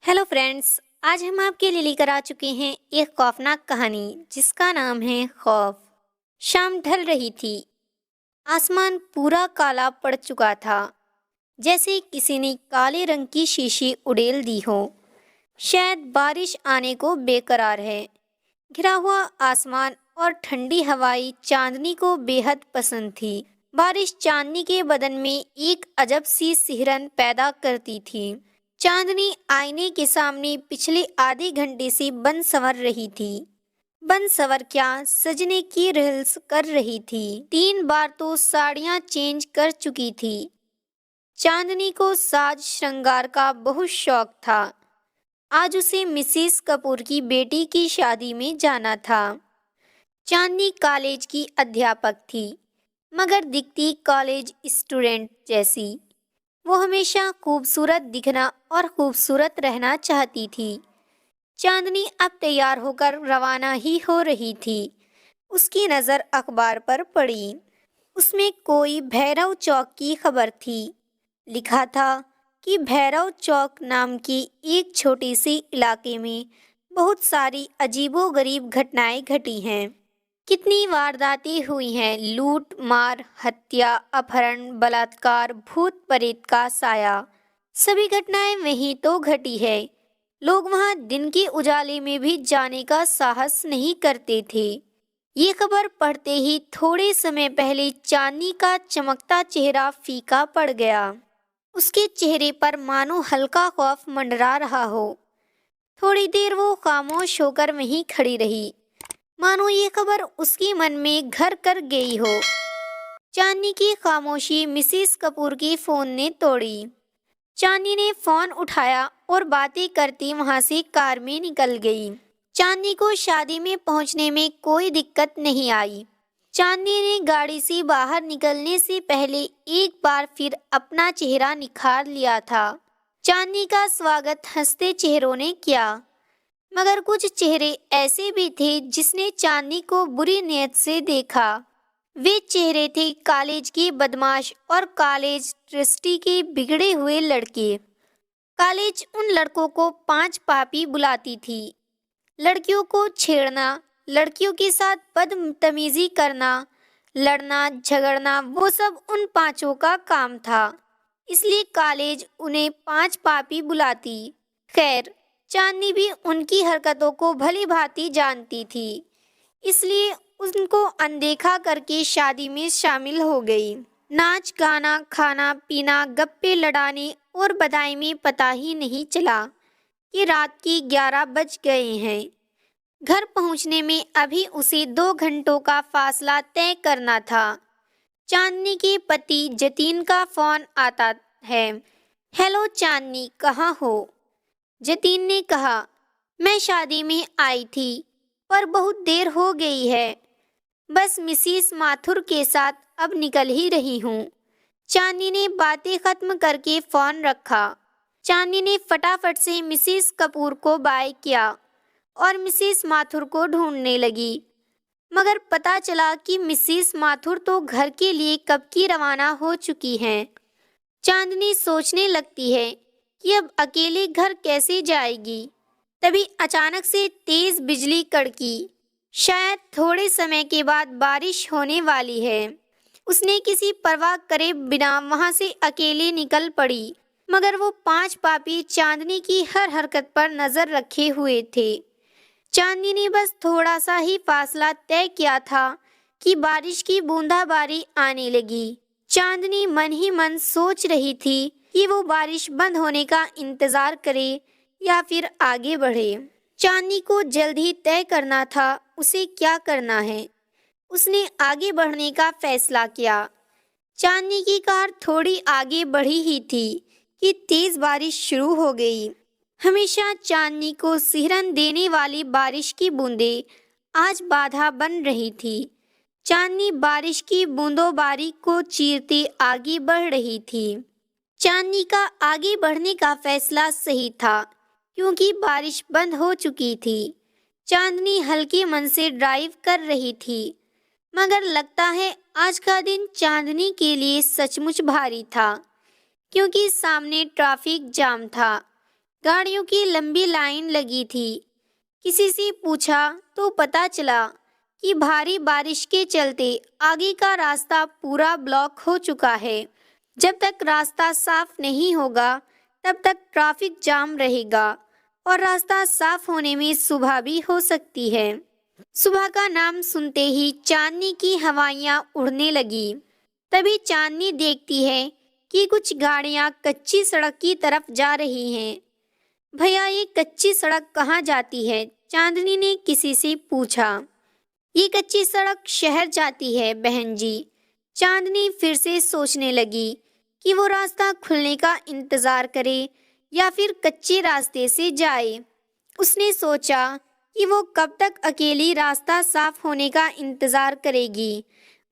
Hello friends. आज हम आपके लिए लेकर आ चुके हैं एक खौफनाक कहानी जिसका नाम है खौफ। शाम ढल रही थी। आसमान पूरा काला पड़ चुका था, जैसे किसी ने काले रंग की शीशी उड़ेल दी हो। शायद बारिश आने को बेकरार है। घिरा हुआ आसमान और ठंडी हवाई चांदनी को बेहद पसंद थी। बारिश चांदनी के बदन में एक अजब सी सिहरन पैदा करती थी। चांदनी आईने के सामने पिछले आधे घंटे से बन संवर रही थी। बन संवर क्या, सजने की रिहर्सल कर रही थी। 3 बार तो साड़ियाँ चेंज कर चुकी थी। चांदनी को साज श्रृंगार का बहुत शौक था। आज उसे मिसेस कपूर की बेटी की शादी में जाना था। चांदनी कॉलेज की अध्यापक थी, मगर दिखती कॉलेज स्टूडेंट जैसी। वो हमेशा खूबसूरत दिखना और खूबसूरत रहना चाहती थी। चांदनी अब तैयार होकर रवाना ही हो रही थी। उसकी नज़र अखबार पर पड़ी। उसमें कोई भैरव चौक की खबर थी। लिखा था कि भैरव चौक नाम की एक छोटी सी इलाके में बहुत सारी अजीबोगरीब घटनाएं घटी हैं। कितनी वारदातें हुई हैं, लूट मार, हत्या, अपहरण, बलात्कार, भूत प्रेत का साया। सभी घटनाएं वहीं तो घटी है। लोग वहां दिन के उजाले में भी जाने का साहस नहीं करते थे। ये खबर पढ़ते ही थोड़े समय पहले चांदनी का चमकता चेहरा फीका पड़ गया। उसके चेहरे पर मानो हल्का खौफ मंडरा रहा हो। थोड़ी देर वो खामोश होकर वहीं खड़ी रही, मानो ये खबर उसके मन में घर कर गई हो। चांदनी की खामोशी मिसेस कपूर के फोन ने तोड़ी। चांदनी ने फोन उठाया और बातें करती वहां से कार में निकल गई। चांदनी को शादी में पहुंचने में कोई दिक्कत नहीं आई। चांदनी ने गाड़ी से बाहर निकलने से पहले एक बार फिर अपना चेहरा निखार लिया था। चांदनी का स्वागत हंसते चेहरों ने किया, मगर कुछ चेहरे ऐसे भी थे जिसने चांदनी को बुरी नीयत से देखा। वे चेहरे थे कॉलेज के बदमाश और कॉलेज ट्रस्टी के बिगड़े हुए लड़के। कॉलेज उन लड़कों को 5 पापी बुलाती थी। लड़कियों को छेड़ना, लड़कियों के साथ बदतमीजी करना, लड़ना झगड़ना, वो सब उन 5 का काम था। इसलिए कॉलेज उन्हें 5 पापी बुलाती। खैर, चांदनी भी उनकी हरकतों को भली भांति जानती थी, इसलिए उनको अनदेखा करके शादी में शामिल हो गई। नाच गाना, खाना पीना, गप्पे लड़ाने और बधाई में पता ही नहीं चला कि रात के 11 बज गए हैं। घर पहुंचने में अभी उसे 2 घंटों का फासला तय करना था। चांदनी के पति जतीन का फोन आता है। हेलो चांदनी, कहाँ हो? जतीन ने कहा, मैं शादी में आई थी पर बहुत देर हो गई है। बस मिसेस माथुर के साथ अब निकल ही रही हूँ। चांदनी ने बातें खत्म करके फोन रखा। चांदनी ने फटाफट से मिसेस कपूर को बाय किया और मिसेस माथुर को ढूंढने लगी, मगर पता चला कि मिसेस माथुर तो घर के लिए कब की रवाना हो चुकी हैं। चांदनी सोचने लगती है कि अब अकेले घर कैसे जाएगी। तभी अचानक से तेज बिजली कड़की। शायद थोड़े समय के बाद बारिश होने वाली है। उसने किसी परवाह करे बिना वहां से अकेले निकल पड़ी, मगर वो 5 पापी चांदनी की हर हरकत पर नजर रखे हुए थे। चांदनी ने बस थोड़ा सा ही फासला तय किया था कि बारिश की बूंदाबांदी आने लगी। चांदनी मन ही मन सोच रही थी कि वो बारिश बंद होने का इंतजार करे या फिर आगे बढ़े। चांदनी को जल्द ही तय करना था उसे क्या करना है। उसने आगे बढ़ने का फैसला किया। चांदनी की कार थोड़ी आगे बढ़ी ही थी कि तेज बारिश शुरू हो गई। हमेशा चांदनी को सिहरन देने वाली बारिश की बूंदें आज बाधा बन रही थी। चांदनी बारिश की बूंदोबारी को चीरते आगे बढ़ रही थी। चांदनी का आगे बढ़ने का फैसला सही था, क्योंकि बारिश बंद हो चुकी थी। चांदनी हल्के मन से ड्राइव कर रही थी, मगर लगता है आज का दिन चांदनी के लिए सचमुच भारी था, क्योंकि सामने ट्रैफिक जाम था। गाड़ियों की लंबी लाइन लगी थी। किसी से पूछा तो पता चला कि भारी बारिश के चलते आगे का रास्ता पूरा ब्लॉक हो चुका है। जब तक रास्ता साफ नहीं होगा तब तक ट्रैफिक जाम रहेगा और रास्ता साफ होने में सुबह भी हो सकती है। सुबह का नाम सुनते ही चांदनी की हवाइयां उड़ने लगी। तभी चांदनी देखती है कि कुछ गाड़ियां कच्ची सड़क की तरफ जा रही हैं। भैया, ये कच्ची सड़क कहाँ जाती है? चांदनी ने किसी से पूछा। ये कच्ची सड़क शहर जाती है बहन जी। चांदनी फिर से सोचने लगी कि वो रास्ता खुलने का इंतजार करे या फिर कच्चे रास्ते से जाए। उसने सोचा कि वो कब तक अकेली रास्ता साफ होने का इंतजार करेगी,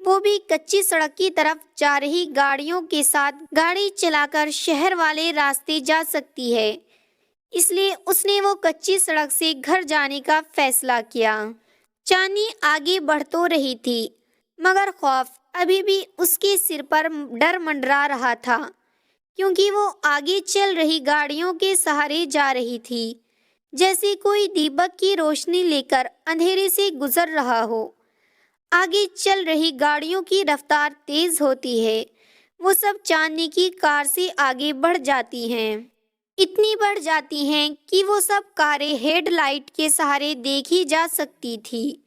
वो भी कच्ची सड़क की तरफ जा रही गाड़ियों के साथ गाड़ी चलाकर शहर वाले रास्ते जा सकती है। इसलिए उसने वो कच्ची सड़क से घर जाने का फैसला किया। चांदनी आगे बढ़ तो रही थी, मगर खौफ अभी भी उसके सिर पर डर मंडरा रहा था, क्योंकि वो आगे चल रही गाड़ियों के सहारे जा रही थी, जैसे कोई दीपक की रोशनी लेकर अंधेरे से गुजर रहा हो। आगे चल रही गाड़ियों की रफ्तार तेज होती है। वो सब चांदनी की कार से आगे बढ़ जाती हैं। इतनी बढ़ जाती हैं कि वो सब कारें हेडलाइट के सहारे देखी जा सकती थी।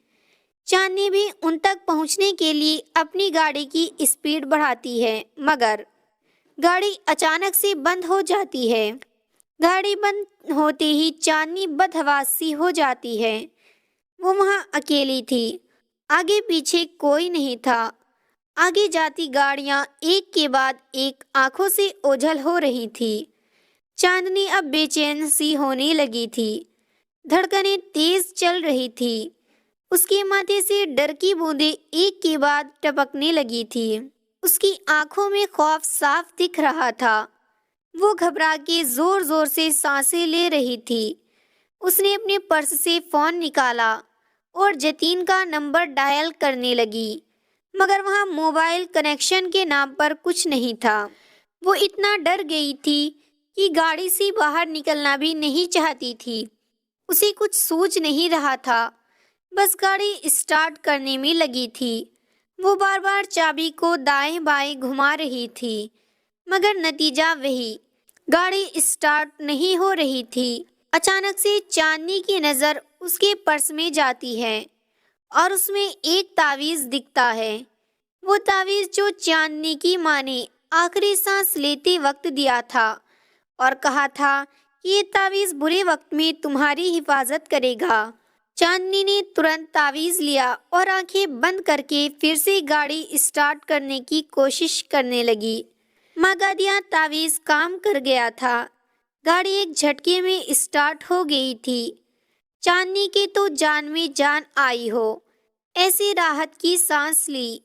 चांदनी भी उन तक पहुंचने के लिए अपनी गाड़ी की स्पीड बढ़ाती है, मगर गाड़ी अचानक से बंद हो जाती है। गाड़ी बंद होते ही चांदनी बदहवास सी हो जाती है। वो वहां अकेली थी, आगे पीछे कोई नहीं था। आगे जाती गाड़ियां एक के बाद एक आंखों से ओझल हो रही थी। चांदनी अब बेचैन सी होने लगी थी। धड़कनें तेज चल रही थी। उसके माथे से डर की बूंदें एक के बाद टपकने लगी थी। उसकी आंखों में खौफ साफ दिख रहा था। वो घबरा के जोर जोर से सांसें ले रही थी। उसने अपने पर्स से फोन निकाला और जतीन का नंबर डायल करने लगी, मगर वहां मोबाइल कनेक्शन के नाम पर कुछ नहीं था। वो इतना डर गई थी कि गाड़ी से बाहर निकलना भी नहीं चाहती थी। उसे कुछ सूझ नहीं रहा था, बस गाड़ी स्टार्ट करने में लगी थी। वो बार बार चाबी को दाएं बाएं घुमा रही थी, मगर नतीजा वही, गाड़ी स्टार्ट नहीं हो रही थी। अचानक से चांदनी की नज़र उसके पर्स में जाती है और उसमें एक तावीज़ दिखता है। वो तावीज़ जो चांदनी की माँ ने आखिरी सांस लेते वक्त दिया था और कहा था कि ये तावीज़ बुरे वक्त में तुम्हारी हिफाजत करेगा। चांदनी ने तुरंत तावीज़ लिया और आंखें बंद करके फिर से गाड़ी स्टार्ट करने की कोशिश करने लगी। मगादिया तावीज़ काम कर गया था। गाड़ी एक झटके में स्टार्ट हो गई थी। चांदनी के तो जान में जान आई हो, ऐसी राहत की सांस ली।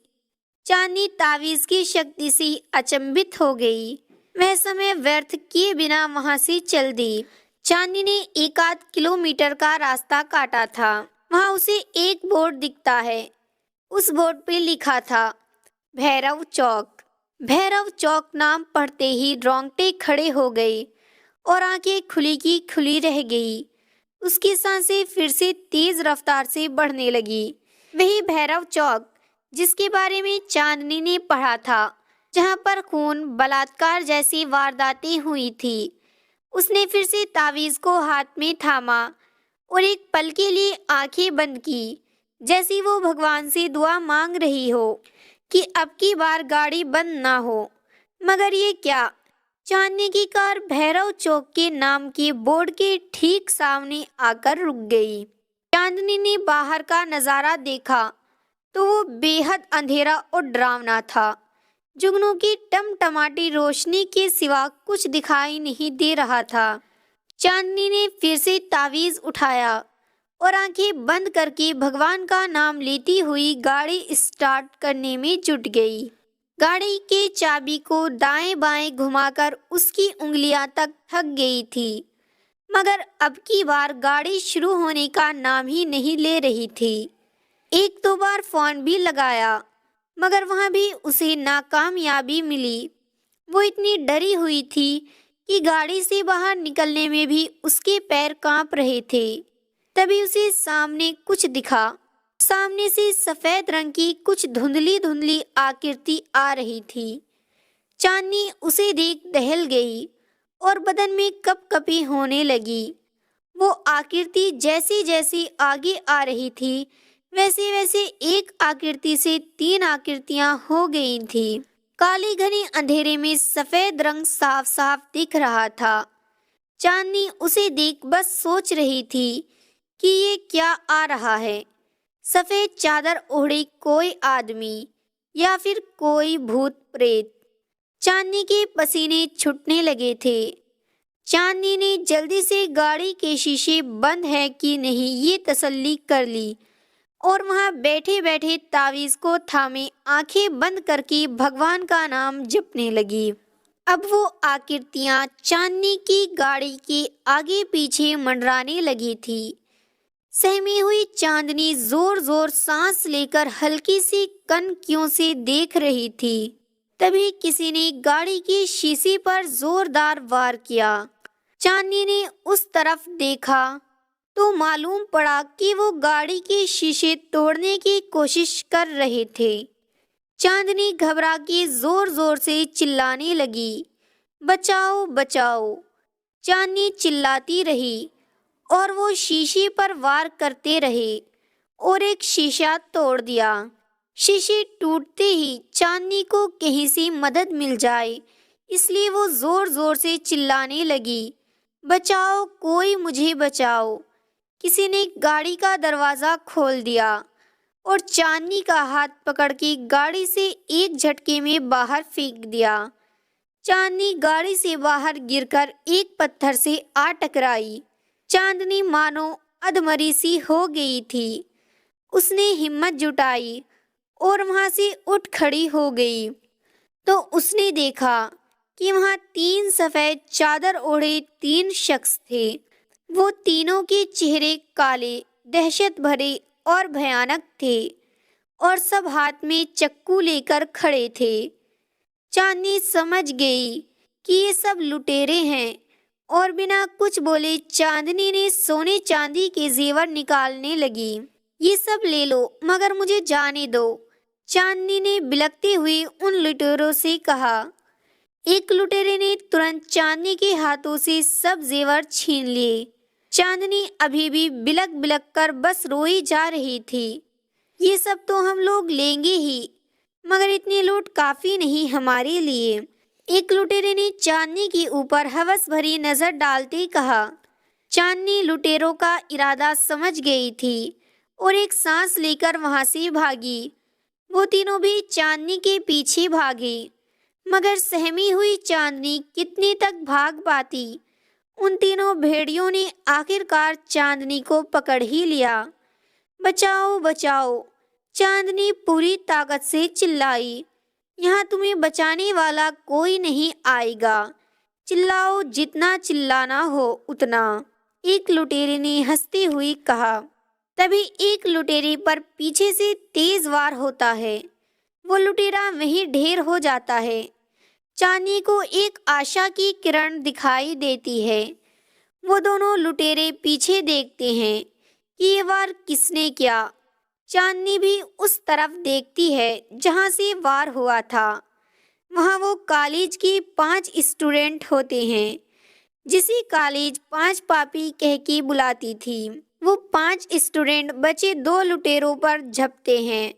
चांदनी तावीज़ की शक्ति से अचंभित हो गई। वह समय व्यर्थ किए बिना वहां से चल दी। चांदनी ने 1 आध किलोमीटर का रास्ता काटा था। वहां उसे एक बोर्ड दिखता है। उस बोर्ड पे लिखा था भैरव चौक। भैरव चौक नाम पढ़ते ही रोंगटे खड़े हो गए और आंखें खुली की खुली रह गई। उसकी सांसें फिर से तेज रफ्तार से बढ़ने लगी। वही भैरव चौक जिसके बारे में चांदनी ने पढ़ा था, जहां पर खून, बलात्कार जैसी वारदातें हुई थी। उसने फिर से तावीज़ को हाथ में थामा और एक पल के लिए आंखें बंद की, जैसी वो भगवान से दुआ मांग रही हो कि अब की बार गाड़ी बंद ना हो। मगर ये क्या, चांदनी की कार भैरव चौक के नाम के बोर्ड के ठीक सामने आकर रुक गई। चांदनी ने बाहर का नज़ारा देखा तो वो बेहद अंधेरा और डरावना था। जुगनू की टमटमाटी रोशनी के सिवा कुछ दिखाई नहीं दे रहा था। चांदनी ने फिर से तावीज़ उठाया और आंखें बंद करके भगवान का नाम लेती हुई गाड़ी स्टार्ट करने में जुट गई। गाड़ी के चाबी को दाएं बाएं घुमाकर उसकी उंगलियां तक थक गई थी, मगर अब की बार गाड़ी शुरू होने का नाम ही नहीं ले रही थी। 1-2 बार फोन भी लगाया, मगर वहां भी उसे नाकामयाबी मिली। वो इतनी डरी हुई थी कि गाड़ी से बाहर निकलने में भी उसके पैर कांप रहे थे। तभी उसे सामने कुछ दिखा। सामने से सफेद रंग की कुछ धुंधली धुंधली आकृति आ रही थी। चांदनी उसे देख दहल गई और बदन में कपकपी होने लगी। वो आकृति जैसी जैसी आगे आ रही थी, वैसे वैसे एक आकृति से 3 आकृतियां हो गई थी। काले घने अंधेरे में सफेद रंग साफ साफ दिख रहा था। चांदनी उसे देख बस सोच रही थी कि ये क्या आ रहा है। सफेद चादर ओढ़े कोई आदमी या फिर कोई भूत प्रेत। चांदनी के पसीने छूटने लगे थे। चांदनी ने जल्दी से गाड़ी के शीशे बंद है कि नहीं ये तसल्ली कर ली और वहां बैठे बैठे तावीज को थामे आंखें बंद करके भगवान का नाम जपने लगी। अब वो आकृतियां चांदनी की गाड़ी के आगे पीछे मंडराने लगी थी। सहमी हुई चांदनी जोर जोर सांस लेकर हल्की सी कनकियों से देख रही थी। तभी किसी ने गाड़ी की शीशी पर जोरदार वार किया। चांदनी ने उस तरफ देखा तो मालूम पड़ा कि वो गाड़ी के शीशे तोड़ने की कोशिश कर रहे थे। चांदनी घबरा के जोर जोर से चिल्लाने लगी, बचाओ बचाओ। चांदनी चिल्लाती रही और वो शीशे पर वार करते रहे और एक शीशा तोड़ दिया। शीशे टूटते ही चांदनी को कहीं से मदद मिल जाए, इसलिए वो जोर जोर से चिल्लाने लगी, बचाओ कोई मुझे बचाओ। किसी ने गाड़ी का दरवाज़ा खोल दिया और चांदनी का हाथ पकड़ के गाड़ी से एक झटके में बाहर फेंक दिया। चांदनी गाड़ी से बाहर गिरकर एक पत्थर से आ टकराई। चांदनी मानो अधमरी सी हो गई थी। उसने हिम्मत जुटाई और वहां से उठ खड़ी हो गई तो उसने देखा कि वहां 3 सफेद चादर ओढ़े 3 शख्स थे। वो तीनों के चेहरे काले, दहशत भरे और भयानक थे और सब हाथ में चक्कू लेकर खड़े थे। चांदनी समझ गई कि ये सब लुटेरे हैं और बिना कुछ बोले चांदनी ने सोने चांदी के जेवर निकालने लगी। ये सब ले लो मगर मुझे जाने दो, चांदनी ने बिलखते हुए उन लुटेरों से कहा। एक लुटेरे ने तुरंत चांदनी के हाथों से सब जेवर छीन लिए। चांदनी अभी भी बिलख बिलख कर बस रोई जा रही थी। ये सब तो हम लोग लेंगे ही, मगर इतनी लूट काफी नहीं हमारे लिए। एक लुटेरे ने चांदनी के ऊपर हवस भरी नजर डालते कहा। चांदनी लुटेरों का इरादा समझ गई थी और एक सांस लेकर वहां से भागी। वो तीनों भी चांदनी के पीछे भागे, मगर सहमी हुई चांदनी कितनी तक भाग पाती। उन तीनों भेड़ियों ने आखिरकार चांदनी को पकड़ ही लिया। बचाओ बचाओ, चांदनी पूरी ताकत से चिल्लाई। यहाँ तुम्हें बचाने वाला कोई नहीं आएगा, चिल्लाओ जितना चिल्लाना हो उतना, एक लुटेरे ने हंसते हुए कहा। तभी एक लुटेरे पर पीछे से तेज वार होता है। वो लुटेरा वहीं ढेर हो जाता है। चांदनी को एक आशा की किरण दिखाई देती है। वो दोनों लुटेरे पीछे देखते हैं कि ये वार किसने किया। चांदनी भी उस तरफ देखती है जहां से वार हुआ था। वहां वो कॉलेज की 5 स्टूडेंट होते हैं, जिसे कॉलेज 5 पापी कह के बुलाती थी। वो 5 स्टूडेंट बचे 2 लुटेरों पर झपटे हैं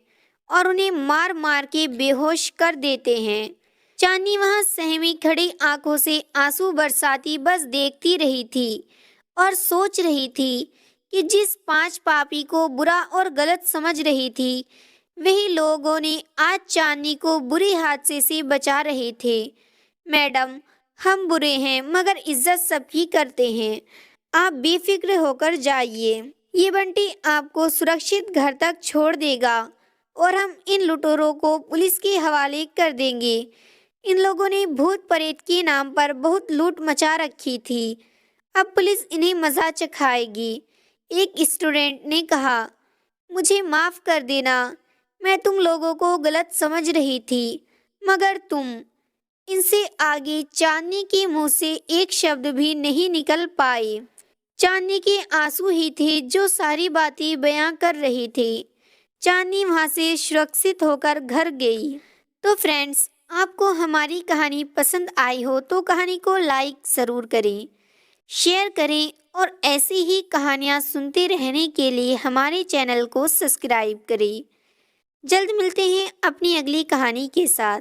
और उन्हें मार मार के बेहोश कर देते हैं। चांदनी वहां सहमी खड़ी आंखों से आंसू बरसाती बस देखती रही थी और सोच रही थी कि जिस 5 पापी को बुरा और गलत समझ रही थी, वही लोगों ने आज चांदनी को बुरे हादसे से बचा रहे थे। मैडम, हम बुरे हैं मगर इज्जत सबकी करते हैं, आप बेफिक्र होकर जाइए। ये बंटी आपको सुरक्षित घर तक छोड़ देगा और हम इन लुटेरों को पुलिस के हवाले कर देंगे। इन लोगों ने भूत प्रेत के नाम पर बहुत लूट मचा रखी थी, अब पुलिस इन्हें मजा चखाएगी। एक स्टूडेंट ने कहा, मुझे माफ कर देना, मैं तुम लोगों को गलत समझ रही थी, मगर तुम। इनसे आगे चांदनी के मुंह से एक शब्द भी नहीं निकल पाए। चांदनी के आंसू ही थे जो सारी बातें बयां कर रहे थे। चांदनी वहां से सुरक्षित होकर घर गई। तो फ्रेंड्स, आपको हमारी कहानी पसंद आई हो तो कहानी को लाइक ज़रूर करें, शेयर करें और ऐसी ही कहानियाँ सुनते रहने के लिए हमारे चैनल को सब्सक्राइब करें। जल्द मिलते हैं अपनी अगली कहानी के साथ।